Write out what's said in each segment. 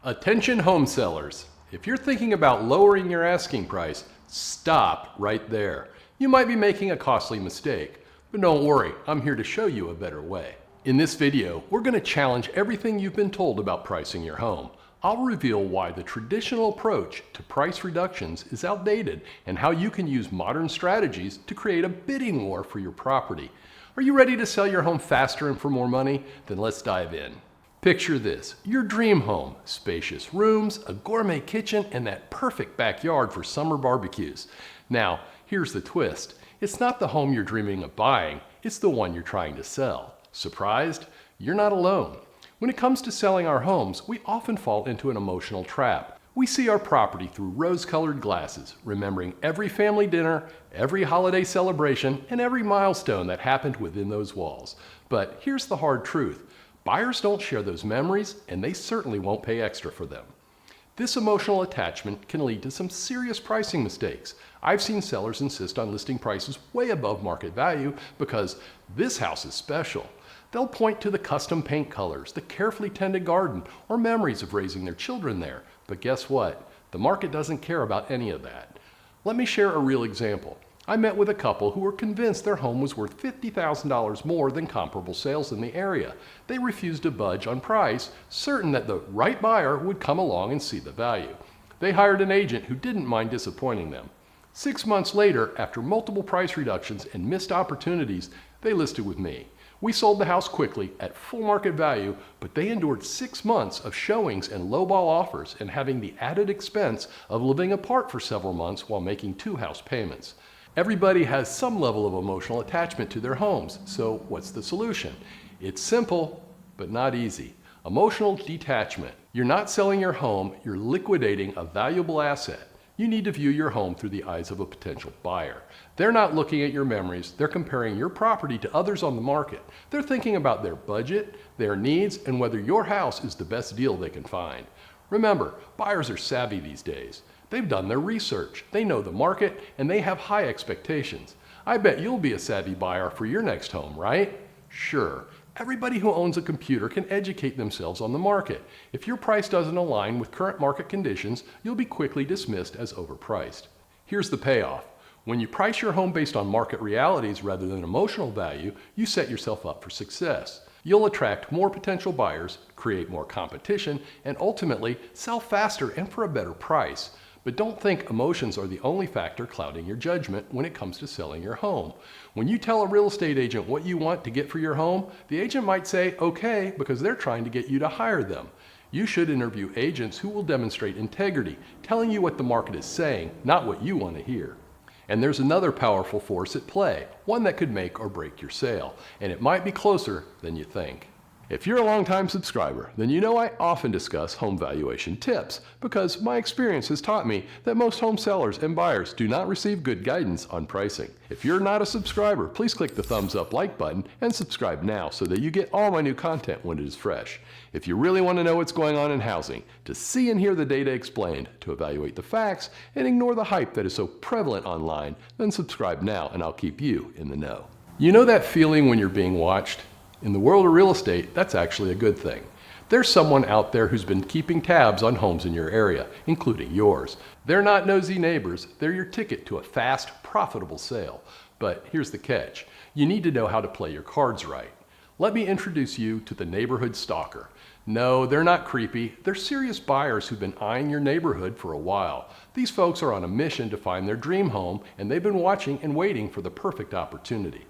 Attention home sellers. If you're thinking about lowering your asking price, stop right there. You might be making a costly mistake, but don't worry, I'm here to show you a better way. In this video, we're going to challenge everything you've been told about pricing your home. I'll reveal why the traditional approach to price reductions is outdated and how you can use modern strategies to create a bidding war for your property. Are you ready to sell your home faster and for more money? Then let's dive in. Picture this, your dream home, spacious rooms, a gourmet kitchen, and that perfect backyard for summer barbecues. Now, here's the twist. It's not the home you're dreaming of buying, it's the one you're trying to sell. Surprised? You're not alone. When it comes to selling our homes, we often fall into an emotional trap. We see our property through rose-colored glasses, remembering every family dinner, every holiday celebration, and every milestone that happened within those walls. But here's the hard truth. Buyers don't share those memories, and they certainly won't pay extra for them. This emotional attachment can lead to some serious pricing mistakes. I've seen sellers insist on listing prices way above market value because this house is special. They'll point to the custom paint colors, the carefully tended garden, or memories of raising their children there. But guess what? The market doesn't care about any of that. Let me share a real example. I met with a couple who were convinced their home was worth $50,000 more than comparable sales in the area. They refused to budge on price, certain that the right buyer would come along and see the value. They hired an agent who didn't mind disappointing them. 6 months later, after multiple price reductions and missed opportunities, they listed with me. We sold the house quickly at full market value, but they endured 6 months of showings and lowball offers and having the added expense of living apart for several months while making 2 house payments. Everybody has some level of emotional attachment to their homes, so what's the solution? It's simple, but not easy. Emotional detachment. You're not selling your home, you're liquidating a valuable asset. You need to view your home through the eyes of a potential buyer. They're not looking at your memories, they're comparing your property to others on the market. They're thinking about their budget, their needs, and whether your house is the best deal they can find. Remember, buyers are savvy these days. They've done their research, they know the market, and they have high expectations. I bet you'll be a savvy buyer for your next home, right? Sure. Everybody who owns a computer can educate themselves on the market. If your price doesn't align with current market conditions, you'll be quickly dismissed as overpriced. Here's the payoff. When you price your home based on market realities rather than emotional value, you set yourself up for success. You'll attract more potential buyers, create more competition, and ultimately sell faster and for a better price. But don't think emotions are the only factor clouding your judgment when it comes to selling your home. When you tell a real estate agent what you want to get for your home, the agent might say, okay, because they're trying to get you to hire them. You should interview agents who will demonstrate integrity, telling you what the market is saying, not what you want to hear. And there's another powerful force at play, one that could make or break your sale, and it might be closer than you think. If you're a longtime subscriber, then you know I often discuss home valuation tips because my experience has taught me that most home sellers and buyers do not receive good guidance on pricing. If you're not a subscriber, please click the thumbs up like button and subscribe now so that you get all my new content when it is fresh. If you really want to know what's going on in housing, to see and hear the data explained, to evaluate the facts, and ignore the hype that is so prevalent online, then subscribe now and I'll keep you in the know. You know that feeling when you're being watched? In the world of real estate, that's actually a good thing. There's someone out there who's been keeping tabs on homes in your area, including yours. They're not nosy neighbors, they're your ticket to a fast, profitable sale. But here's the catch. You need to know how to play your cards right. Let me introduce you to the neighborhood stalker. No, they're not creepy. They're serious buyers who've been eyeing your neighborhood for a while. These folks are on a mission to find their dream home, and they've been watching and waiting for the perfect opportunity.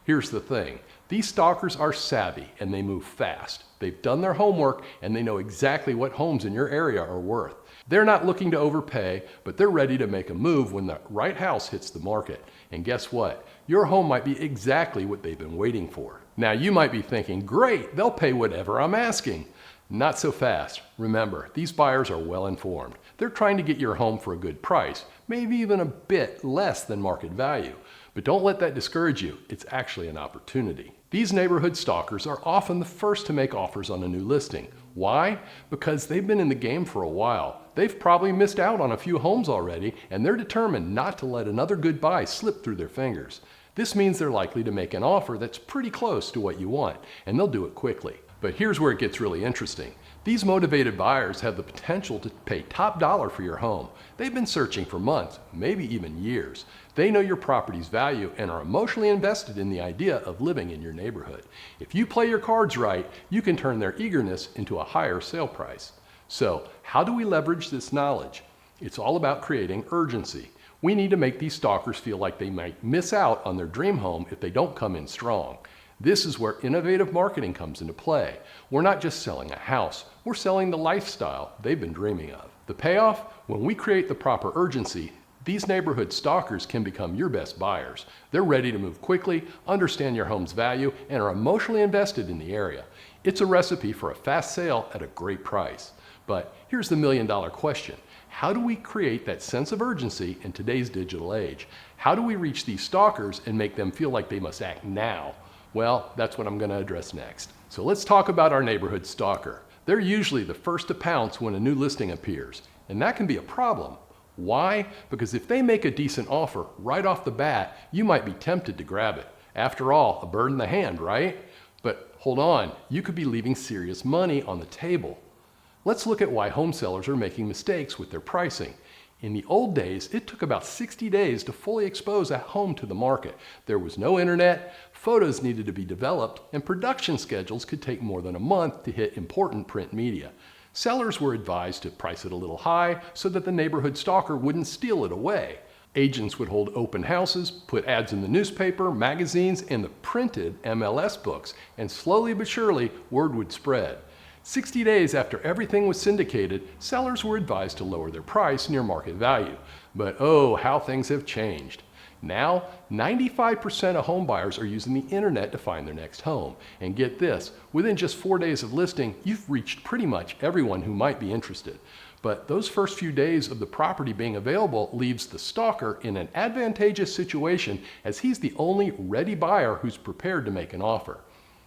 Here's the thing. These stalkers are savvy and they move fast. They've done their homework and they know exactly what homes in your area are worth. They're not looking to overpay, but they're ready to make a move when the right house hits the market. And guess what? Your home might be exactly what they've been waiting for. Now you might be thinking, great, they'll pay whatever I'm asking. Not so fast. Remember, these buyers are well informed. They're trying to get your home for a good price, maybe even a bit less than market value. But don't let that discourage you. It's actually an opportunity. These neighborhood stalkers are often the first to make offers on a new listing. Why? Because they've been in the game for a while. They've probably missed out on a few homes already, and they're determined not to let another good buy slip through their fingers. This means they're likely to make an offer that's pretty close to what you want, and they'll do it quickly. But here's where it gets really interesting. These motivated buyers have the potential to pay top dollar for your home. They've been searching for months, maybe even years. They know your property's value and are emotionally invested in the idea of living in your neighborhood. If you play your cards right, you can turn their eagerness into a higher sale price. So, how do we leverage this knowledge? It's all about creating urgency. We need to make these stalkers feel like they might miss out on their dream home if they don't come in strong. This is where innovative marketing comes into play. We're not just selling a house, we're selling the lifestyle they've been dreaming of. The payoff? When we create the proper urgency, these neighborhood stalkers can become your best buyers. They're ready to move quickly, understand your home's value, and are emotionally invested in the area. It's a recipe for a fast sale at a great price. But here's the million-dollar question. How do we create that sense of urgency in today's digital age? How do we reach these stalkers and make them feel like they must act now? Well, that's what I'm going to address next. So let's talk about our neighborhood stalker. They're usually the first to pounce when a new listing appears, and that can be a problem. Why? Because if they make a decent offer right off the bat, you might be tempted to grab it. After all, a bird in the hand, right? But hold on, you could be leaving serious money on the table. Let's look at why home sellers are making mistakes with their pricing. In the old days, it took about 60 days to fully expose a home to the market. There was no internet, photos needed to be developed, and production schedules could take more than a month to hit important print media. Sellers were advised to price it a little high so that the neighborhood stalker wouldn't steal it away. Agents would hold open houses, put ads in the newspaper, magazines, and the printed MLS books, and slowly but surely, word would spread. 60 days after everything was syndicated, sellers were advised to lower their price near market value. But oh, how things have changed. Now, 95% of home buyers are using the internet to find their next home. And get this, within just 4 days of listing, you've reached pretty much everyone who might be interested. But those first few days of the property being available leaves the stalker in an advantageous situation as he's the only ready buyer who's prepared to make an offer.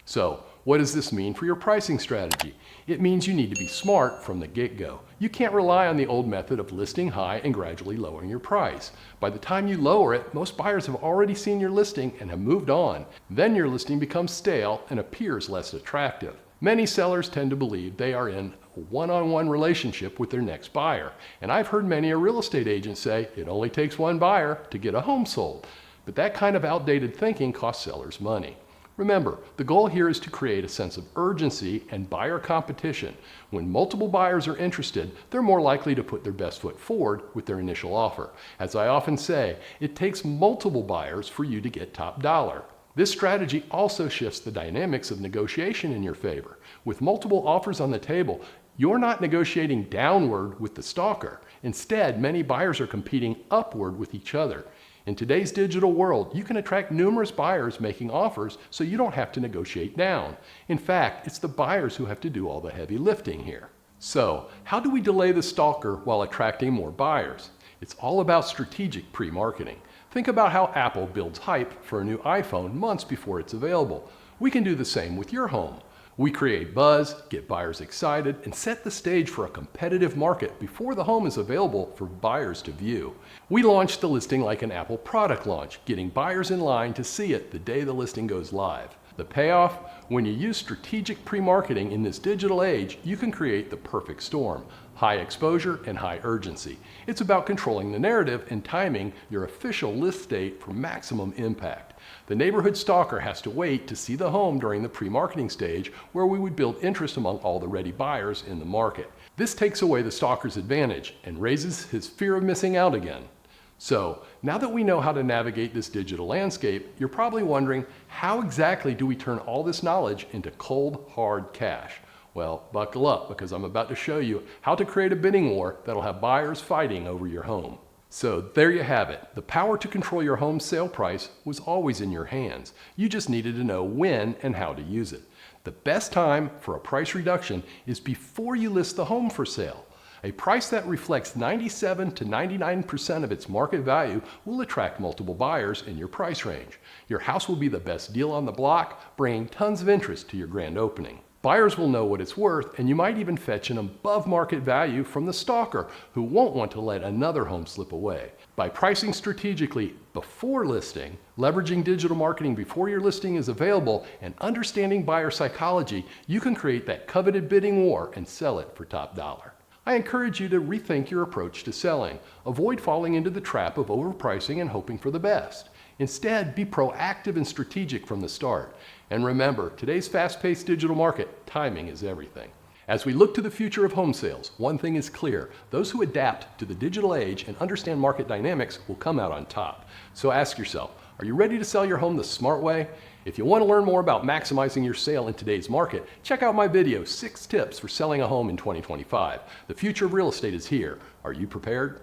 So, what does this mean for your pricing strategy? It means you need to be smart from the get-go. You can't rely on the old method of listing high and gradually lowering your price. By the time you lower it, most buyers have already seen your listing and have moved on. Then your listing becomes stale and appears less attractive. Many sellers tend to believe they are in a one-on-one relationship with their next buyer. And I've heard many a real estate agent say it only takes one buyer to get a home sold. But that kind of outdated thinking costs sellers money. Remember, the goal here is to create a sense of urgency and buyer competition. When multiple buyers are interested, they're more likely to put their best foot forward with their initial offer. As I often say, it takes multiple buyers for you to get top dollar. This strategy also shifts the dynamics of negotiation in your favor. With multiple offers on the table, you're not negotiating downward with the stalker. Instead, many buyers are competing upward with each other. In today's digital world, you can attract numerous buyers making offers so you don't have to negotiate down. In fact, it's the buyers who have to do all the heavy lifting here. So, how do we delay the stalker while attracting more buyers? It's all about strategic pre-marketing. Think about how Apple builds hype for a new iPhone months before it's available. We can do the same with your home. We create buzz, get buyers excited, and set the stage for a competitive market before the home is available for buyers to view. We launch the listing like an Apple product launch, getting buyers in line to see it the day the listing goes live. The payoff? When you use strategic pre-marketing in this digital age, you can create the perfect storm. High exposure and high urgency. It's about controlling the narrative and timing your official list date for maximum impact. The neighborhood stalker has to wait to see the home during the pre-marketing stage, where we would build interest among all the ready buyers in the market. This takes away the stalker's advantage and raises his fear of missing out again. So, now that we know how to navigate this digital landscape, you're probably wondering, how exactly do we turn all this knowledge into cold, hard cash? Well, buckle up, because I'm about to show you how to create a bidding war that'll have buyers fighting over your home. So there you have it. The power to control your home's sale price was always in your hands. You just needed to know when and how to use it. The best time for a price reduction is before you list the home for sale. A price that reflects 97 to 99% of its market value will attract multiple buyers in your price range. Your house will be the best deal on the block, bringing tons of interest to your grand opening. Buyers will know what it's worth, and you might even fetch an above market value from the stalker who won't want to let another home slip away. By pricing strategically before listing, leveraging digital marketing before your listing is available, and understanding buyer psychology, you can create that coveted bidding war and sell it for top dollar. I encourage you to rethink your approach to selling. Avoid falling into the trap of overpricing and hoping for the best. Instead, be proactive and strategic from the start. And remember, today's fast-paced digital market, timing is everything. As we look to the future of home sales, one thing is clear. Those who adapt to the digital age and understand market dynamics will come out on top. So ask yourself, are you ready to sell your home the smart way? If you want to learn more about maximizing your sale in today's market, check out my video, 6 Tips for Selling a Home in 2025. The future of real estate is here. Are you prepared?